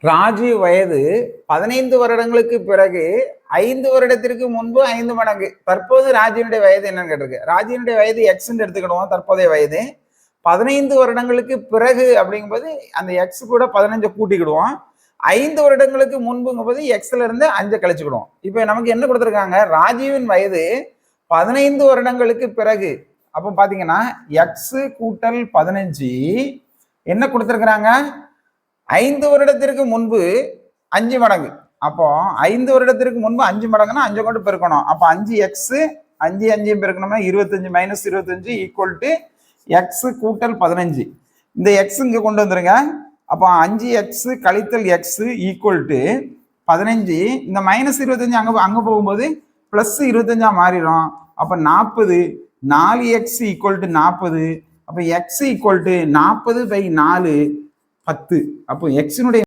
ராஜீவ் வயது 15 வருடங்களுக்கு பிறகு 5 வருடத்திற்கு முன்பு 5 மடங்கு. தற்போது ராஜீவனுடைய வயது என்னன்னு கேட்டிருக்கு. ராஜீவனுடைய வயது எக்ஸ்ன்னு எடுத்துக்கிடுவோம். தற்போதைய வயது 15 வருடங்களுக்கு பிறகு அப்படிங்கும்போது அந்த எக்ஸ் கூட 15 கூட்டிக்கிடுவோம். 5 வருடங்களுக்கு முன்புங்கும்போது எக்ஸ்ல இருந்து 5 கழிச்சுக்கிடுவோம். இப்போ நமக்கு என்ன கொடுத்துருக்காங்க, ராஜீவின் வயது 15 வருடங்களுக்கு பிறகு. அப்போ பாத்தீங்கன்னா எக்ஸ் கூட்டல் 15 என்ன கொடுத்துருக்குறாங்க, 5 வருடத்திற்கு முன்பு 5 மடங்கு. அப்போ 5 வருடத்திற்கு முன்பு 5 மடங்குன்னா 5 கொண்டு பெருக்கணும். அப்போ 5x 5 5 பெருக்கணும்னா 25 minus 25 equal to X கூட்டல் 15. இந்த எக்ஸ் இங்க கொண்டு வந்துருங்க. அப்போ 5x கழித்தல் எக்ஸ் ஈக்குவல் டு 15. இந்த மைனஸ் 25 அங்க போகும்போது பிளஸ் 25 மாறிடும். அப்போ 40 4x ஈக்குவல் டு 40. அப்போ எக்ஸ் ஈக்குவல் டு 40/4 10. அப்போ எக்ஸினுடைய